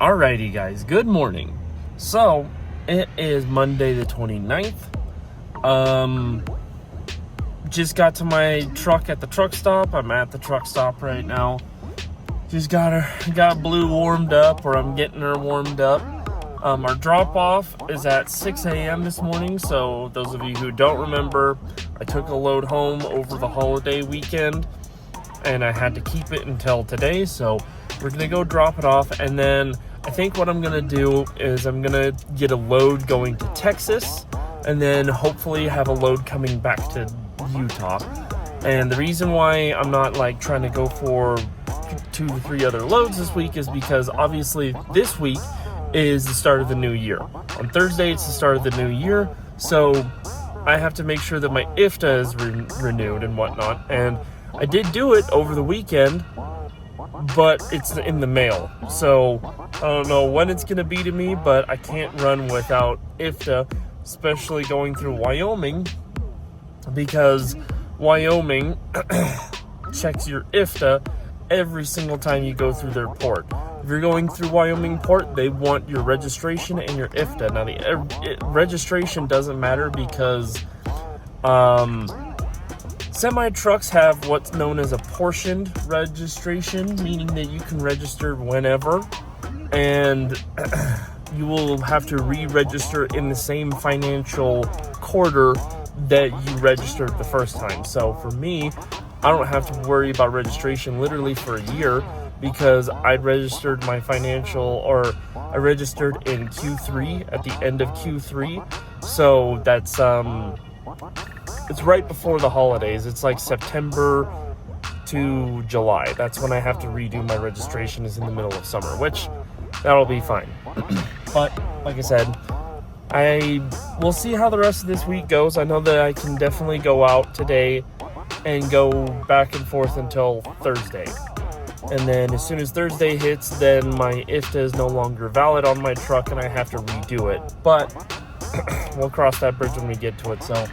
Alrighty guys, good morning. So, it is Monday the 29th. Just got to my truck at the truck stop. I'm at the truck stop right now. Just got Blue warmed up, or I'm getting her warmed up. Our drop off is at 6 a.m. this morning, so those of you who don't remember, I took a load home over the holiday weekend, and I had to keep it until today, so we're gonna go drop it off, and then I think what I'm gonna do is I'm gonna get a load going to Texas, and then hopefully have a load coming back to Utah. And the reason why I'm not trying to go for 2 to 3 other loads this week is because obviously this week is the start of the new year. On Thursday it's the start of the new year, so I have to make sure that my IFTA is renewed and whatnot. And I did do it over the weekend, but it's in the mail, so I don't know when it's gonna be to me, but I can't run without IFTA, especially going through Wyoming, because Wyoming checks your IFTA every single time you go through their port. If you're going through Wyoming port, they want your registration and your IFTA. Now the registration doesn't matter because semi-trucks have what's known as a portioned registration, meaning that you can register whenever, and you will have to re-register in the same financial quarter that you registered the first time. So for me, I don't have to worry about registration literally for a year, because I registered my I registered in Q3, at the end of Q3, so that's it's right before the holidays. It's like September to July. That's when I have to redo my registration, is in the middle of summer, which that'll be fine. But like I said, I will see how the rest of this week goes. I know that I can definitely go out today and go back and forth until Thursday. And then as soon as Thursday hits, then my IFTA is no longer valid on my truck and I have to redo it. But we'll cross that bridge when we get to it. So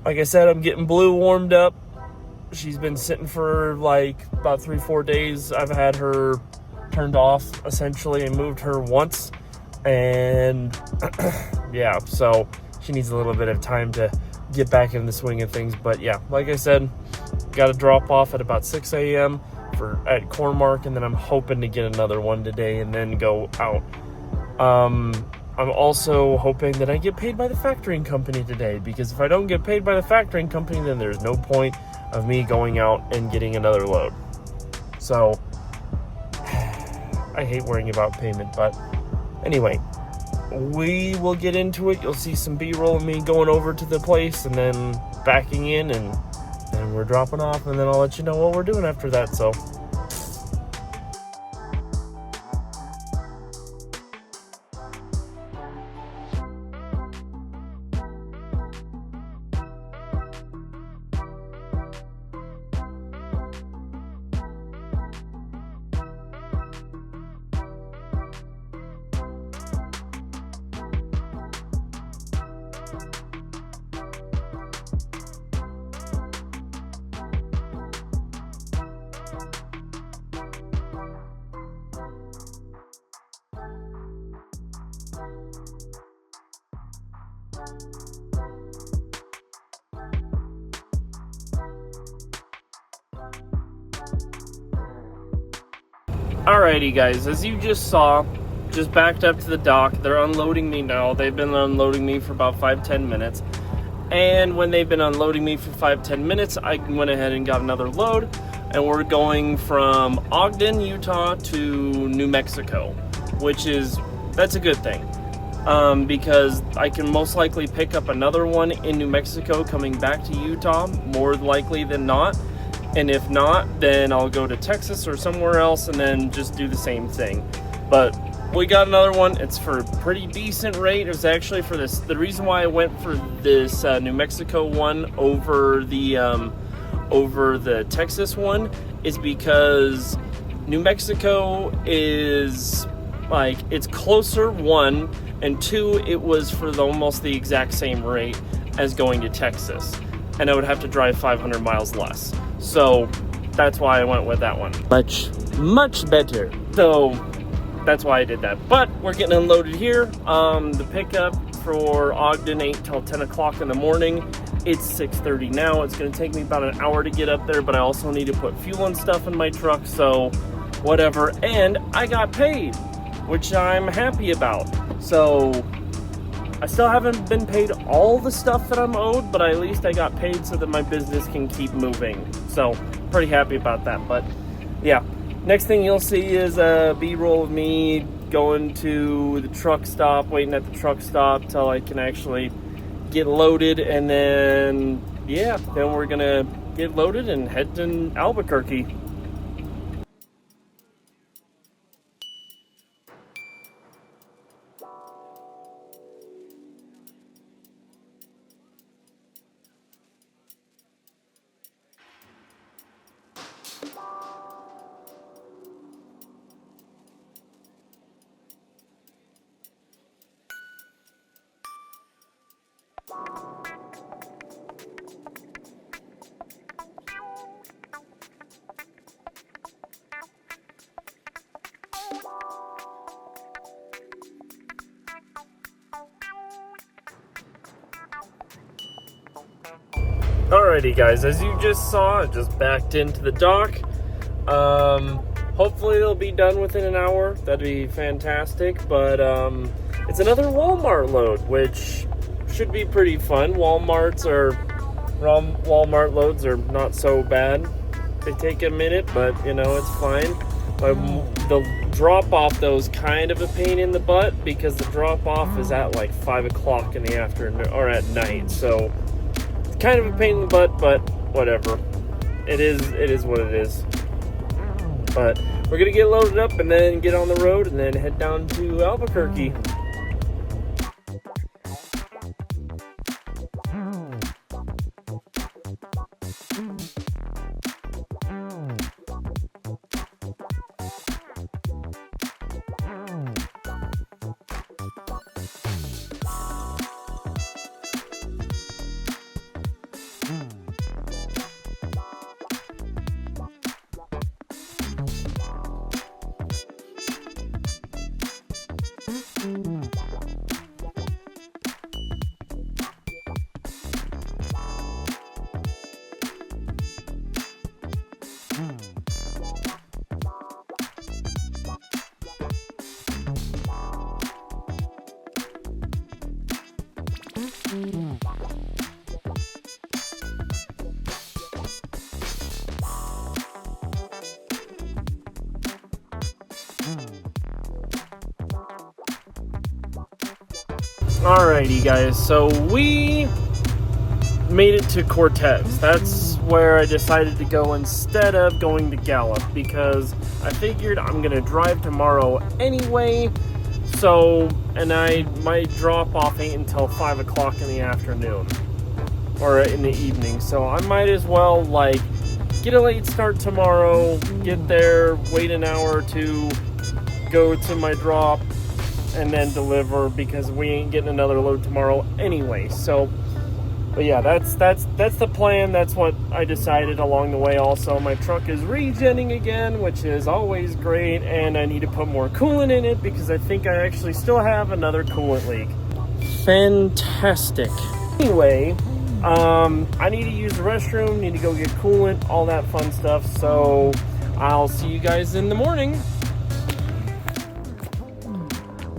like I said, I'm getting Blue warmed up. She's been sitting for about 3-4 days. I've had her turned off essentially and moved her once. And yeah, so she needs a little bit of time to get back in the swing of things. But yeah, like I said, got a drop off at about 6 a.m. at Cornmark, and then I'm hoping to get another one today and then go out. I'm also hoping that I get paid by the factoring company today, because if I don't get paid by the factoring company, then there's no point of me going out and getting another load. So I hate worrying about payment, but anyway, we will get into it. You'll see some B-roll of me going over to the place and then backing in, and we're dropping off, and then I'll let you know what we're doing after that. So alrighty guys, as you just saw, just backed up to the dock. They're unloading me now. They've been unloading me for about 5-10 minutes. And when they've been unloading me for 5-10 minutes, I went ahead and got another load. And we're going from Ogden, Utah to New Mexico, that's a good thing. Because I can most likely pick up another one in New Mexico coming back to Utah, more likely than not. And if not, then I'll go to Texas or somewhere else and then just do the same thing. But we got another one. It's for a pretty decent rate. It was actually for this. The reason why I went for this New Mexico one over the Texas one is because New Mexico is it's closer, one, and two, it was for almost the exact same rate as going to Texas. And I would have to drive 500 miles less. So that's why I went with that one. Much better. So that's why I did that. But we're getting unloaded here. The pickup for Ogden 8 till 10 o'clock in the morning. It's 6:30 now. It's going to take me about an hour to get up there, but I also need to put fuel and stuff in my truck, so whatever. And I got paid, which I'm happy about. So I still haven't been paid all the stuff that I'm owed, but at least I got paid so that my business can keep moving. So pretty happy about that. But yeah, next thing you'll see is a B-roll of me going to the truck stop, waiting at the truck stop till I can actually get loaded, and then yeah, then we're gonna get loaded and head to Albuquerque. Alrighty guys, as you just saw, I just backed into the dock. Hopefully they'll be done within an hour. That'd be fantastic. But it's another Walmart load, which should be pretty fun. Walmart loads are not so bad. They take a minute, but you know, it's fine. But the drop off though is kind of a pain in the butt, because the drop off is at like 5 o'clock in the afternoon or at night. So kind of a pain in the butt, but whatever. It is what it is. But we're gonna get loaded up and then get on the road and then head down to Albuquerque. Alrighty guys, so we made it to Cortez. That's where I decided to go instead of going to Gallup, because I figured I'm gonna drive tomorrow anyway. So, and my drop off ain't until 5 o'clock in the afternoon or in the evening. So I might as well like get a late start tomorrow, get there, wait an hour or two, go to my drop, and then deliver, because we ain't getting another load tomorrow anyway. So, but yeah, that's the plan. That's what I decided along the way. Also, my truck is regenning again, which is always great, and I need to put more coolant in it because I think I actually still have another coolant leak. Fantastic. Anyway, I need to use the restroom, need to go get coolant, all that fun stuff. So I'll see you guys in the morning.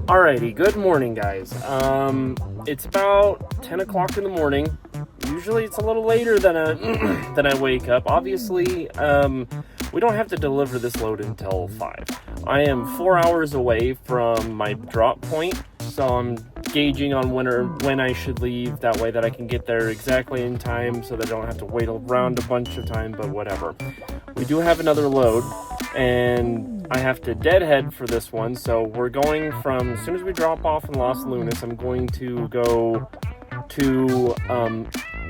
Alrighty, good morning guys. It's about 10 o'clock in the morning. Usually it's a little later than I wake up. Obviously, we don't have to deliver this load until 5. I am 4 hours away from my drop point, so I'm gauging on when I should leave, that way that I can get there exactly in time so that I don't have to wait around a bunch of time, but whatever. We do have another load, and I have to deadhead for this one, so we're going from, as soon as we drop off in Los Lunas, I'm going to go to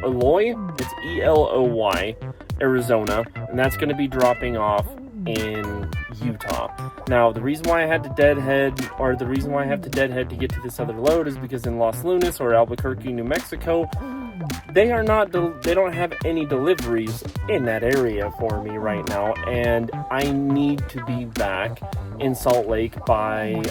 Eloy, it's E-L-O-Y, Arizona, and that's going to be dropping off in Utah. Now, the reason why I had to deadhead, or the reason why I have to deadhead to get to this other load, is because in Los Lunas or Albuquerque, New Mexico, they don't have any deliveries in that area for me right now, and I need to be back in Salt Lake by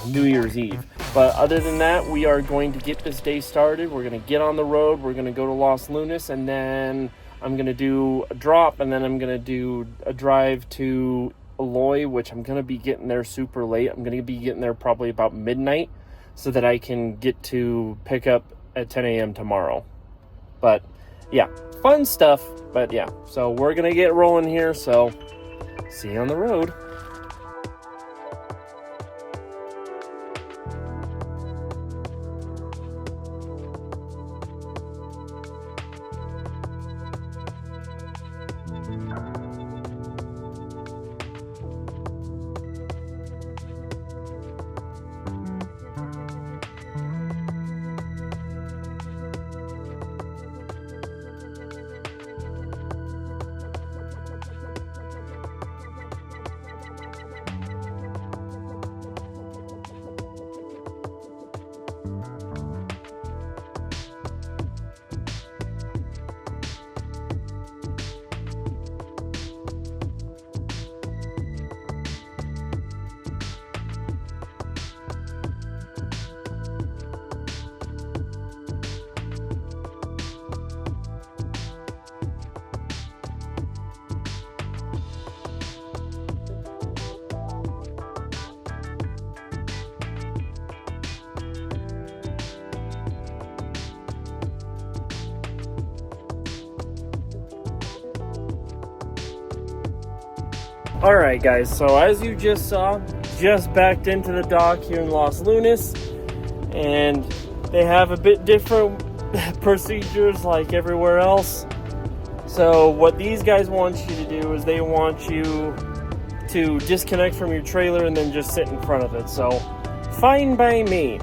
New Year's Eve. But other than that, we are going to get this day started. We're going to get on the road. We're going to go to Los Lunas, and then I'm going to do a drop, and then I'm going to do a drive to Eloy, which I'm going to be getting there super late. I'm going to be getting there probably about midnight so that I can get to pick up at 10 a.m. tomorrow. But yeah, fun stuff. But yeah, so we're going to get rolling here. So see you on the road. Alright guys, so as you just saw, just backed into the dock here in Los Lunas, and they have a bit different procedures like everywhere else. So what these guys want you to do is they want you to disconnect from your trailer and then just sit in front of it. So fine by me.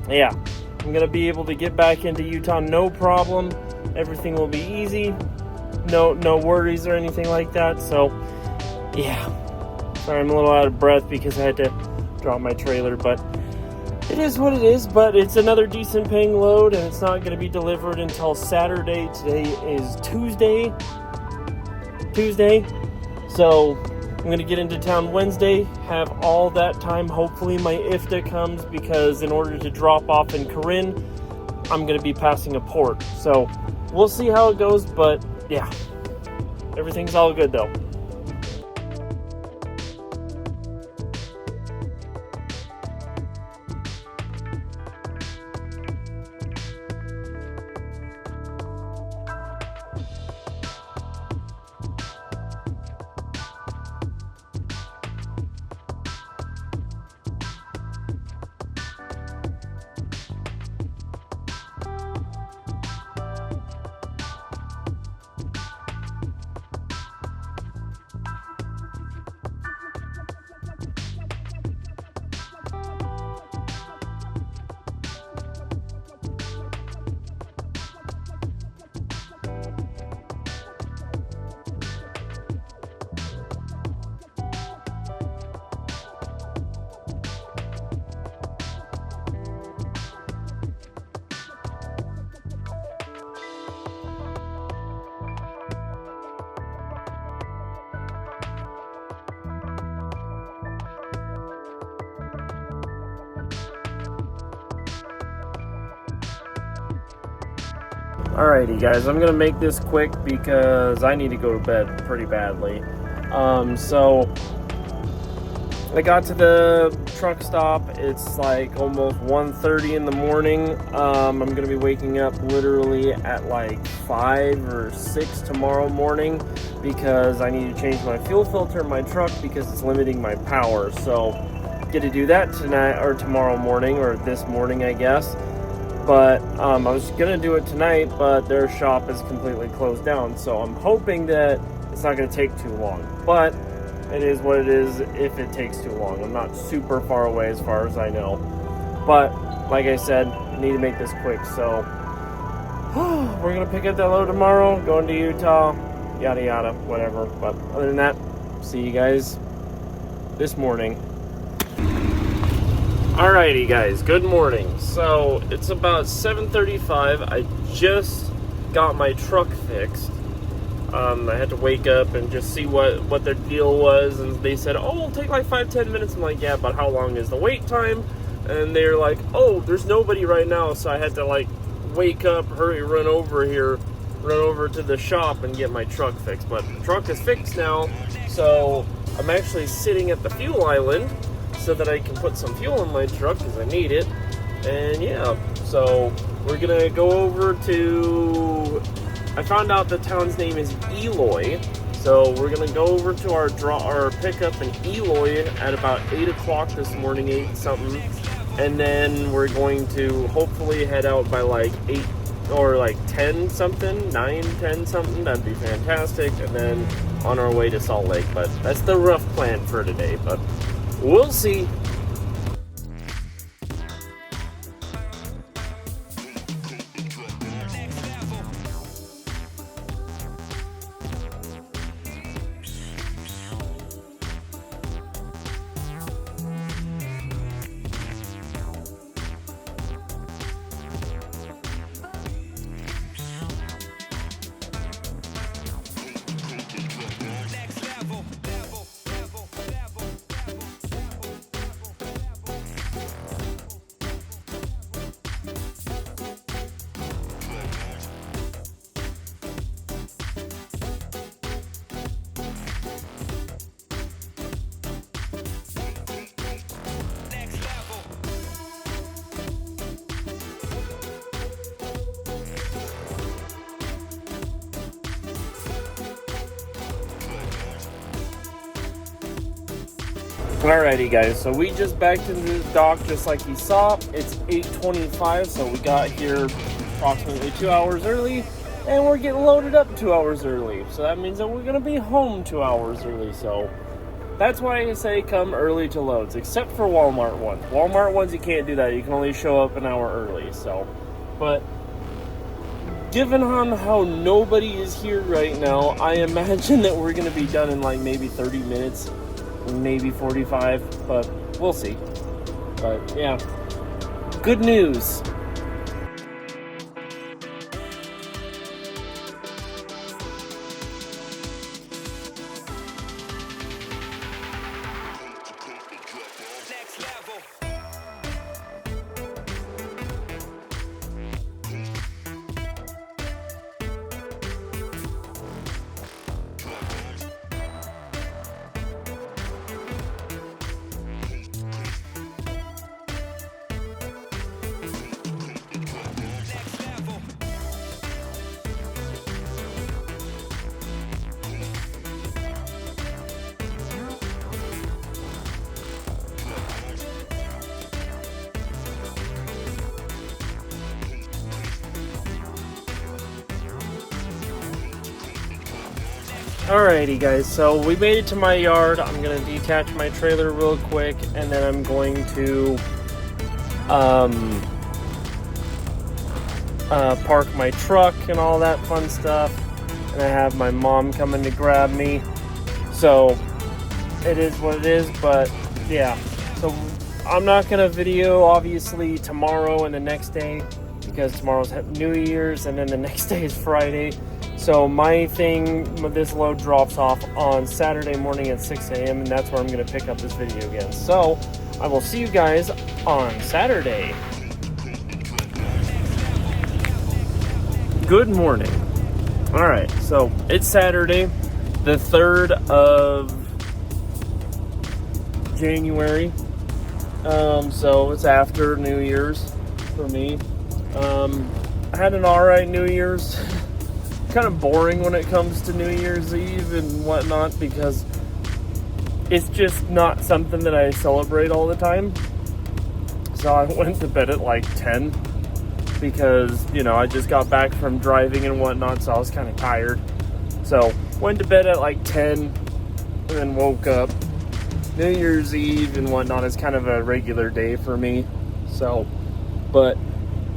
Yeah, I'm gonna be able to get back into Utah no problem. Everything will be easy. No worries or anything like that. So yeah, sorry I'm a little out of breath because I had to drop my trailer, but it is what it is. But it's another decent paying load, and it's not going to be delivered until Saturday. Today is Tuesday, so I'm going to get into town Wednesday, have all that time. Hopefully my IFTA comes, because in order to drop off in Corinne, I'm going to be passing a port. So we'll see how it goes, but yeah, everything's all good though. Alrighty guys, I'm gonna make this quick because I need to go to bed pretty badly. So I got to the truck stop. It's like almost 1:30 in the morning. I'm gonna be waking up literally at like 5 or 6 tomorrow morning because I need to change my fuel filter in my truck because it's limiting my power. So get to do that tonight or tomorrow morning, or this morning I guess. But I was gonna do it tonight, but their shop is completely closed down. So I'm hoping that it's not gonna take too long. But it is what it is if it takes too long. I'm not super far away as far as I know. But like I said, I need to make this quick. So we're gonna pick up that load tomorrow, going to Utah, yada yada, whatever. But other than that, see you guys this morning. Alrighty guys, good morning. So it's about 7:35. I just got my truck fixed. I had to wake up and just see what their deal was, and they said, oh, it'll take like 5-10 minutes. I'm like, yeah, but how long is the wait time? And they're like, oh, there's nobody right now, so I had to like wake up, hurry, run over to the shop and get my truck fixed. But the truck is fixed now, so I'm actually sitting at the fuel island so that I can put some fuel in my truck because I need it. And yeah, so we're gonna go over to, I found out the town's name is Eloy, so we're gonna go over to our pickup in Eloy at about 8 o'clock this morning, 8 something, and then we're going to hopefully head out by like 8 or like 10 something, 9, 10 something. That'd be fantastic. And then on our way to Salt Lake. But that's the rough plan for today, but we'll see. Alrighty guys, so we just backed into the dock just like you saw. It's 8:25, so we got here approximately 2 hours early, and we're getting loaded up 2 hours early. So that means that we're gonna be home 2 hours early. So that's why I say come early to loads, except for Walmart ones. Walmart ones, you can't do that. You can only show up an hour early. So, but given on how nobody is here right now, I imagine that we're gonna be done in like maybe 30 minutes. Maybe 45, but we'll see. But yeah, good news. Alrighty guys, so we made it to my yard. I'm going to detach my trailer real quick, and then I'm going to park my truck and all that fun stuff. And I have my mom coming to grab me. So it is what it is, but yeah. So I'm not going to video obviously tomorrow and the next day, because tomorrow's New Year's and then the next day is Friday. So my thing, this load drops off on Saturday morning at 6 a.m. and that's where I'm going to pick up this video again. So I will see you guys on Saturday. Good morning. All right, so it's Saturday, the 3rd of January. So it's after New Year's for me. I had an alright New Year's. Kind of boring when it comes to New Year's Eve and whatnot, because it's just not something that I celebrate all the time. So I went to bed at like 10 because, you know, I just got back from driving and whatnot, so I was kind of tired. So went to bed at like 10 and then woke up. New Year's Eve and whatnot is kind of a regular day for me. So, but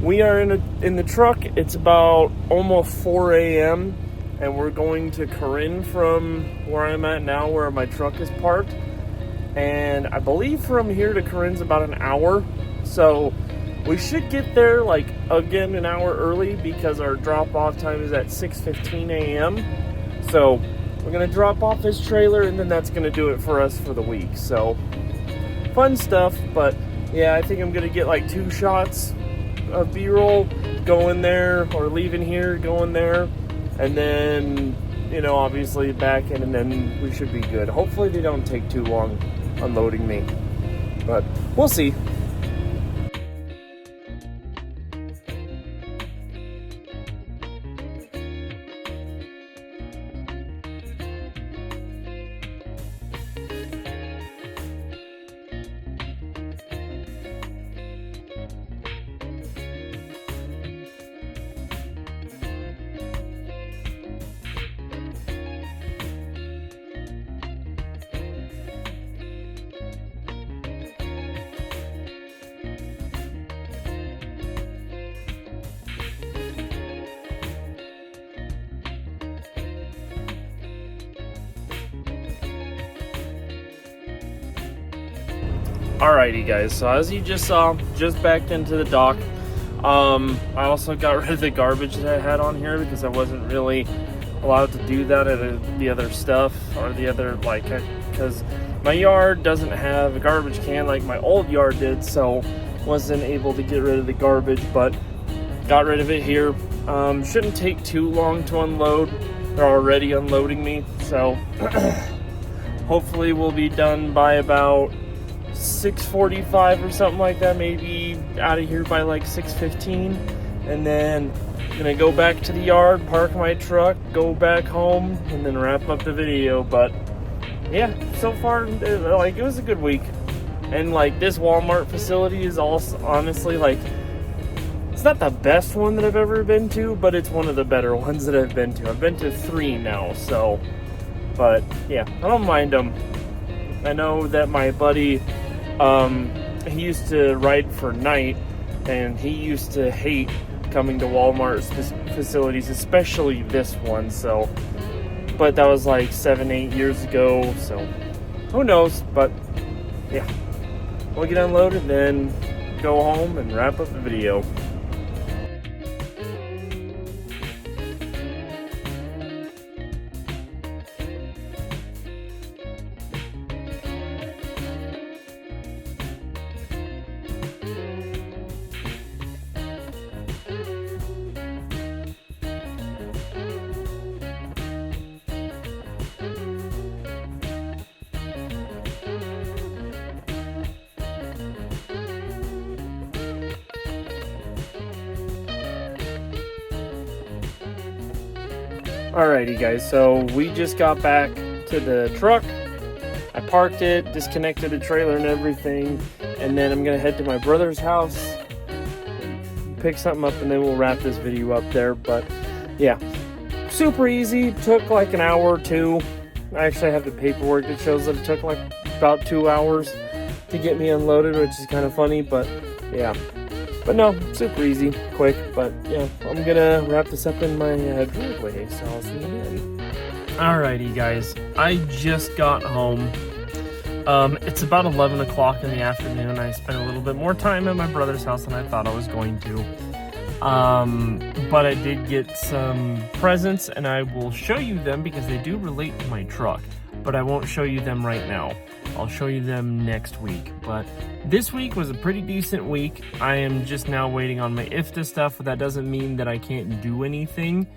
we are in the truck. It's about almost 4 a.m. and we're going to Corinne from where I'm at now, where my truck is parked. And I believe from here to Corinne's about an hour. So we should get there like again an hour early because our drop-off time is at 6:15 a.m. So we're gonna drop off his trailer, and then that's gonna do it for us for the week. So fun stuff. But yeah, I think I'm gonna get like 2 shots of B-roll going there, or leaving here going there, and then, you know, obviously back in, and then we should be good. Hopefully they don't take too long unloading me, but we'll see. Alrighty guys, so as you just saw, just backed into the dock. I also got rid of the garbage that I had on here because I wasn't really allowed to do that at the other stuff, or the other, like, because my yard doesn't have a garbage can like my old yard did, so wasn't able to get rid of the garbage, but got rid of it here. Shouldn't take too long to unload. They're already unloading me, so hopefully we'll be done by about 6:45 or something like that, maybe out of here by like 6:15, and then gonna go back to the yard, park my truck, go back home, and then wrap up the video. But yeah, so far, like, it was a good week. And like, this Walmart facility is also, honestly, like, it's not the best one that I've ever been to, but it's one of the better ones that I've been to. I've been to 3 now, so, but yeah, I don't mind them. I know that my buddy, he used to ride for night, and he used to hate coming to Walmart facilities, especially this one. So, but that was like 7-8 years ago, so who knows. But yeah, we'll get unloaded, then go home and wrap up the video. Alrighty guys, so we just got back to the truck. I parked it, disconnected the trailer and everything, and then I'm gonna head to my brother's house, pick something up, and then we'll wrap this video up there. But yeah, super easy, took like an hour or 2. I actually have the paperwork that shows that it took like about 2 hours to get me unloaded, which is kind of funny, but yeah. But no, super easy, quick. But yeah, I'm gonna wrap this up in my driveway, so I'll see you then. Alrighty guys, I just got home. It's about 11 o'clock in the afternoon. I spent a little bit more time at my brother's house than I thought I was going to. But I did get some presents, and I will show you them because they do relate to my truck. But I won't show you them right now. I'll show you them next week. But this week was a pretty decent week. I am just now waiting on my IFTA stuff, but that doesn't mean that I can't do anything.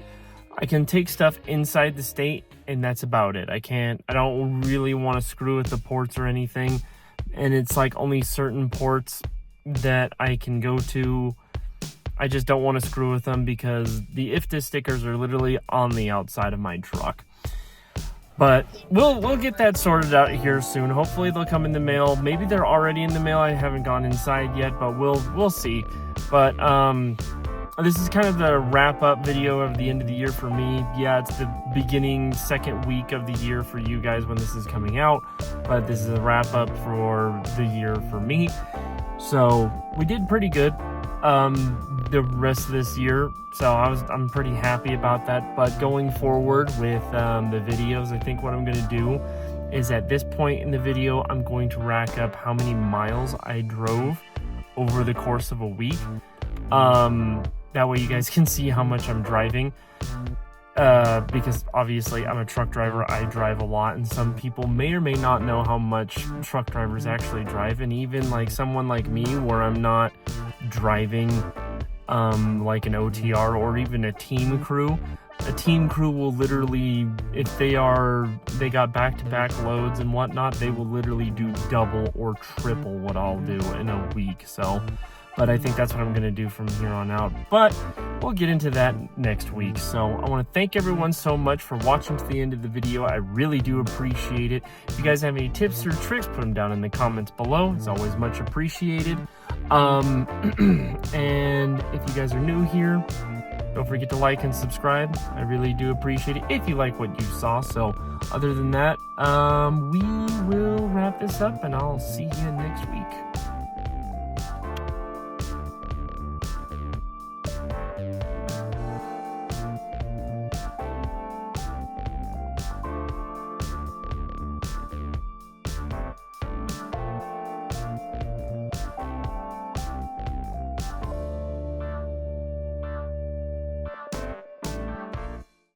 I can take stuff inside the state, and that's about it. I don't really want to screw with the ports or anything. And it's like only certain ports that I can go to. I just don't want to screw with them because the IFTA stickers are literally on the outside of my truck. But we'll get that sorted out here soon. Hopefully they'll come in the mail. Maybe they're already in the mail. I haven't gone inside yet, but we'll see. But this is kind of the wrap-up video of the end of the year for me. Yeah, it's the beginning second week of the year for you guys when this is coming out, but this is a wrap-up for the year for me. So we did pretty good the rest of this year, so I'm pretty happy about that. But going forward with the videos, I think what I'm going to do is at this point in the video, I'm going to rack up how many miles I drove over the course of a week. That way you guys can see how much I'm driving. because obviously I'm a truck driver, I drive a lot, and some people may or may not know how much truck drivers actually drive. And even like someone like me, where I'm not driving like an OTR or even a team crew will literally, if they got back-to-back loads and whatnot, they will literally do double or triple what I'll do in a week. So, but I think that's what I'm going to do from here on out. But we'll get into that next week. So I want to thank everyone so much for watching to the end of the video. I really do appreciate it. If you guys have any tips or tricks, put them down in the comments below. It's always much appreciated. And if you guys are new here, don't forget to like and subscribe. I really do appreciate it if you like what you saw. So other than that, we will wrap this up, and I'll see you next week.